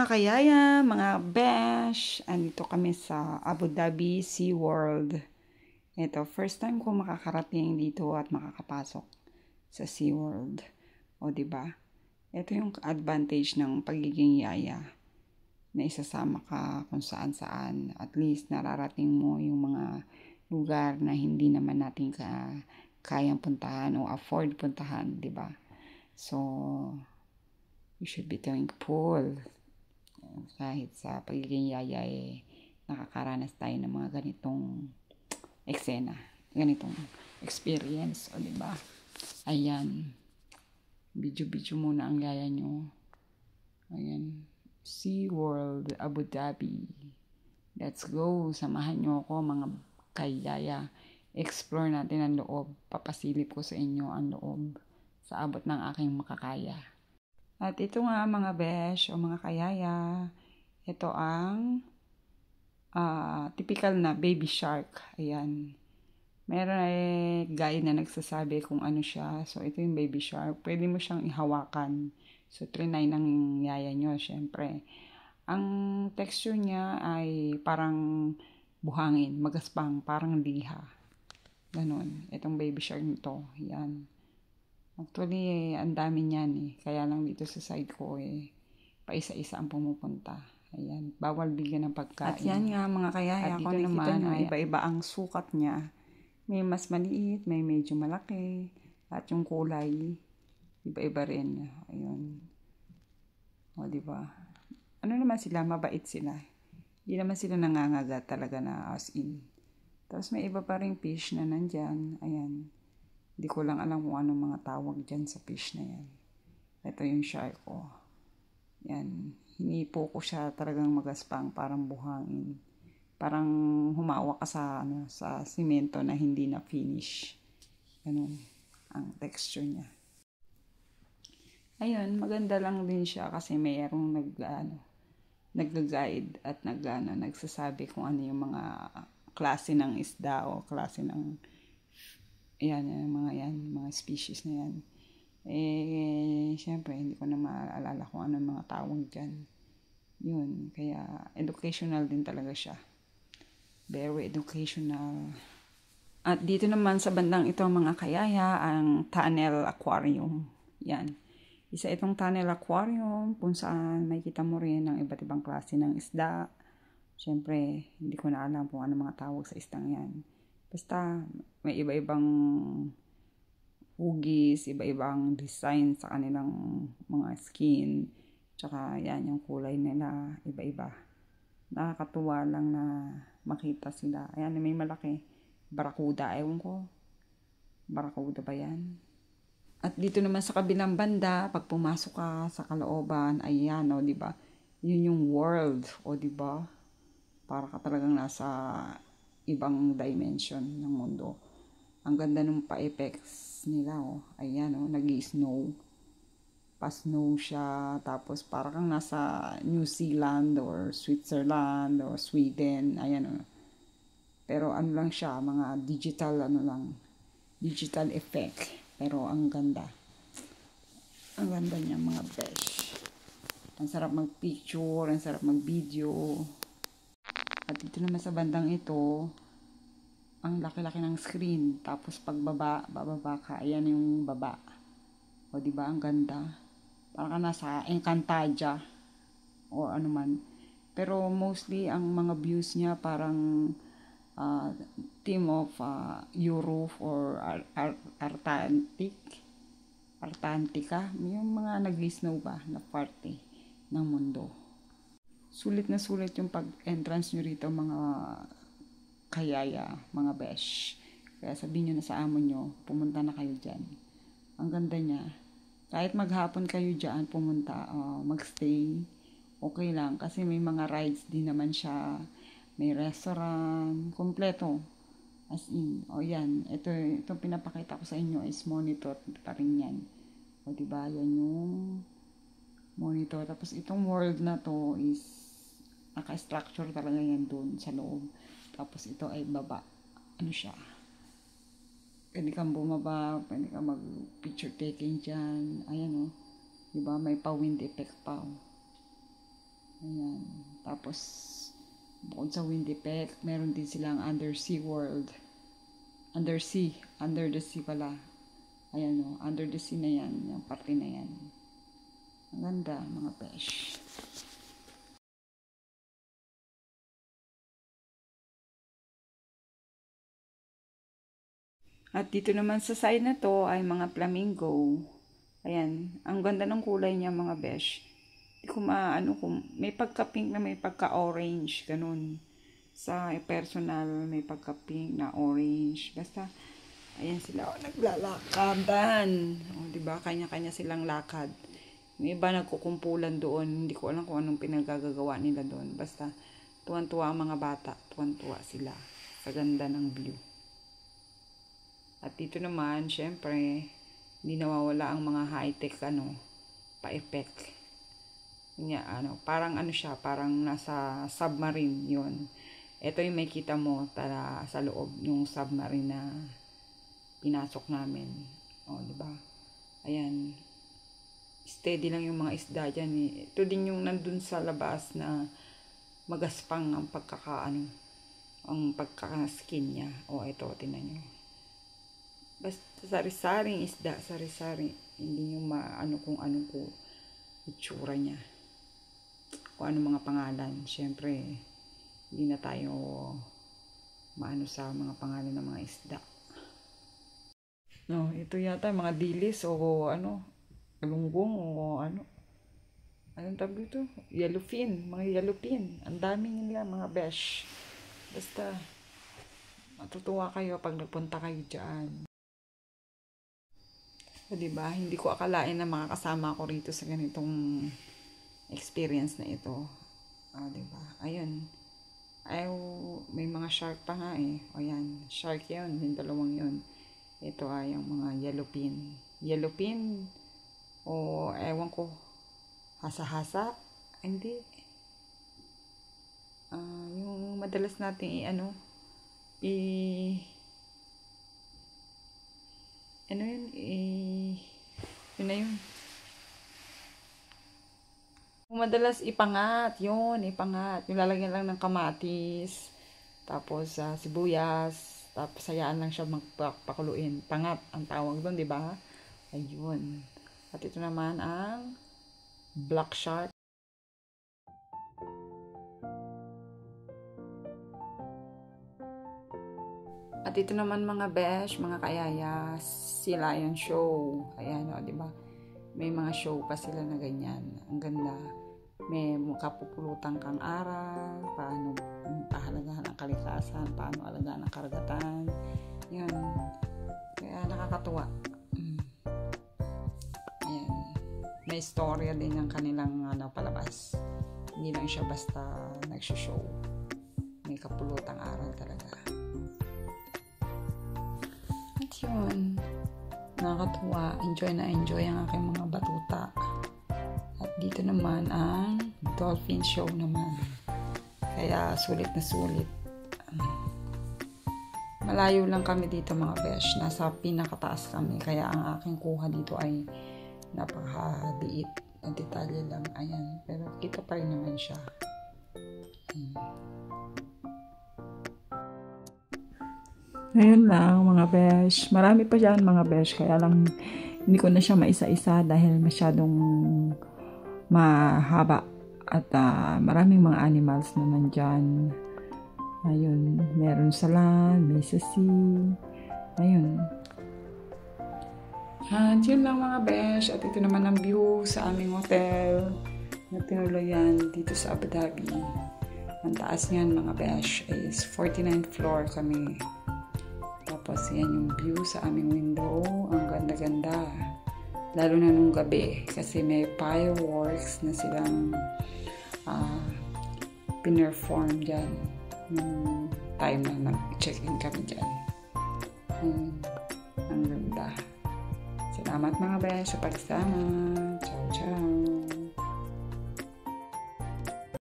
mga kayaya, mga besh, andito kami sa Abu Dhabi SeaWorld. Ito, first time ko makakarating dito at makakapasok sa SeaWorld. O, diba? Ito yung advantage ng pagiging yaya na isasama ka kung saan-saan. At least nararating mo yung mga lugar na hindi naman natin kayang puntahan o afford puntahan, diba? So, you should be thankful. Kahit sa pagiging yaya nakakaranas tayo ng mga ganitong eksena, ganitong experience, o diba? Ayan, video muna ang yaya nyo. Ayan, SeaWorld Abu Dhabi. Let's go, samahan nyo ako mga kayaya. Explore natin ang loob. Papasilip ko sa inyo ang loob sa abot ng aking makakaya. At ito nga mga besh o mga kayaya, ito ang typical na baby shark. Ayan. Meron guide na nagsasabi kung ano siya. So ito yung baby shark. Pwede mo siyang ihawakan. So trinay ng yaya nyo, syempre. Ang texture niya ay parang buhangin, magaspang, parang liha. Ganon. Itong baby shark nito. Yan. Actually, ang dami niyan Kaya lang dito sa side ko paisa-isa ang pumupunta. Ayan, bawal bigyan ng pagkain. At yan nga mga kayaya, kung nakikita nyo, iba-iba ang sukat niya. May mas maliit, may medyo malaki. At yung kulay, iba-iba rin. Ayun. O, diba? Ano naman sila, mabait sila. Hindi naman sila nangangagat talaga na as in. Tapos may iba pa ring fish na nandyan. Ayan. Hindi ko lang alam kung anong mga tawag dyan sa fish na yan. Ito yung shark ko. Yan. Hinipo ko siya talagang magaspang, parang buhangin. Parang humawa ka sa simento na hindi na finish. Ganun ang texture niya. Ayun, maganda lang din siya kasi mayroong nag-guide at nagsasabi kung ano yung mga klase ng isda o klase ng mga species na yan. Syempre, hindi ko na maalala kung ano mga tawag dyan. Yun, kaya educational din talaga siya. Very educational. At dito naman sa bandang ito mga kayaya, ang tunnel aquarium. Yan. Isa itong tunnel aquarium kung saan makikita mo rin ang iba't ibang klase ng isda. Syempre, hindi ko na alam kung ano mga tawag sa isdang yan. Basta, may iba-ibang hugis, iba-ibang design sa kanilang mga skin. Tsaka, yan, yung kulay nila, iba-iba. Nakakatuwa lang na makita sila. Ayan, may malaki. Barakuda, ewan ko. Barakuda ba yan? At dito naman sa kabilang banda, pag pumasok ka sa kalooban, ayan, o, diba? Yun yung world, o, diba? Para ka talagang nasa ibang dimension ng mundo. Ang ganda ng pa-effects nila, Ayan, nag-i-snow. Pa-snow siya, tapos para kang nasa New Zealand or Switzerland or Sweden. Ayan, Pero ano lang siya, mga digital digital effect. Pero ang ganda. Ang ganda niya mga besh. Ang sarap mag-picture, ang sarap mag-video. At dito naman sa bandang ito, ang laki-laki ng screen. Tapos bababa ka, ayan yung baba. O diba, ang ganda. Parang ka nasa Encantadia o ano man. Pero mostly, ang mga views niya parang theme of Europe or Artantica. Yung mga nag-snow ba na party ng mundo. Sulit na sulit yung pag-entrance nyo rito mga kayaya, mga besh. Kaya sabihin nyo na sa amo nyo, pumunta na kayo dyan. Ang ganda niya. Kahit maghapon kayo dyan, pumunta, magstay, okay lang. Kasi may mga rides din naman siya. May restaurant, kompleto. As in, yan. Itong pinapakita ko sa inyo is monitor pa rin yan. O diba, yan yung monitor. Tapos itong world na to is naka-structure talaga yan dun sa loob. Tapos ito ay baba. Ano siya? Pwede kang bumaba, pwede kang mag-picture taking dyan. Ayan Diba? May pa-wind effect pa Ayan. Tapos, bukod sa Windy Peak, meron din silang undersea world. Undersea. Under the sea pala. Ayan o. Under the sea na yan. Yung parte na yan. Ang ganda, mga besh. At dito naman sa side na to ay mga flamingo. Ayan. Ang ganda ng kulay niya, mga besh. Hindi ko maano kung may pagka-pink na may pagka-orange. Ganun. Sa personal, may pagka-pink na orange. Basta, ayan sila. Oh, naglalakadan. Oh, diba? Kanya-kanya silang lakad. Yung iba nagkukumpulan doon. Hindi ko alam kung anong pinagagagawa nila doon. Basta, tuwan-tuwa ang mga bata. Tuwan-tuwa sila. Sa ganda ng view. At dito naman, syempre, hindi nawawala ang mga high-tech, pa-effect. Parang siya, parang nasa submarine yon. Ito yung may kita mo sa loob, yung submarine na pinasok namin. O, diba? Ayan. Steady lang yung mga isda dyan eh. Ito din yung nandun sa labas na magaspang ang ang pagkakaskin niya. O, ito, tinan nyo. Basta sari-saring isda, sari-sari. Hindi nyo maano kung anong itsura niya. Kung anong mga pangalan. Siyempre, hindi na tayo maano sa mga pangalan ng mga isda. No, ito yata mga dilis o galunggong o anong tawag dito? Yellowfin, mga yellowfin. Ang dami nila, mga besh. Basta, matutuwa kayo pag nagpunta kayo dyan. So, diba? Hindi ko akalain na makakasama ako rito sa ganitong experience na ito. Diba? Ayun. May mga shark pa nga eh. O yan. Shark yun. Yung dalawang yun. Ito ay yung mga yellowfin. Yellowfin o ewan ko. Hasa-hasa. Hindi. Yung madalas natin yun na yun. Kung madalas ipangat, yung lalagyan lang ng kamatis, tapos sibuyas, tapos hayaan lang siya magpakuluin. Pangat ang tawag doon, di ba? Ayun. At ito naman ang black shark. At ito naman mga besh, mga kayaya, si Lion Show. Ayan o, diba? May mga show pa sila na ganyan. Ang ganda. May makapupulutan kang aral, paano pahalagahan ang kalikasan, paano alagaan ang karagatan. Yan. Kaya nakakatuwa. Ayan. May istorya din ang kanilang palabas. Hindi lang siya basta nagsishow. May kapulutang aral talaga. At yun, nakakatuwa, enjoy na enjoy ang aking mga batuta. At dito naman ang dolphin show naman. Kaya sulit na sulit. Malayo lang kami dito mga besh. Nasa pinakataas kami. Kaya ang aking kuha dito ay napakaliit na detalye lang. Ayan. Pero kita pa rin naman siya. Ayun lang mga besh. Marami pa dyan mga besh. Kaya lang hindi ko na siya maisa-isa dahil masyadong mahaba. At maraming mga animals naman dyan. Ayun. Meron sa land, may sa sea. Ayun. At yun lang mga besh. At ito naman ang view sa aming hotel na tinuluyan dito sa Abu Dhabi. Ang taas niyan mga besh is 49th floor kami. Tapos yan yung view sa aming window. Ang ganda-ganda. Lalo na nung gabi. Kasi may fireworks na silang pinerform dyan. Yung time na nag-check-in kami dyan. Ang ganda. Salamat mga besh sa pagsama.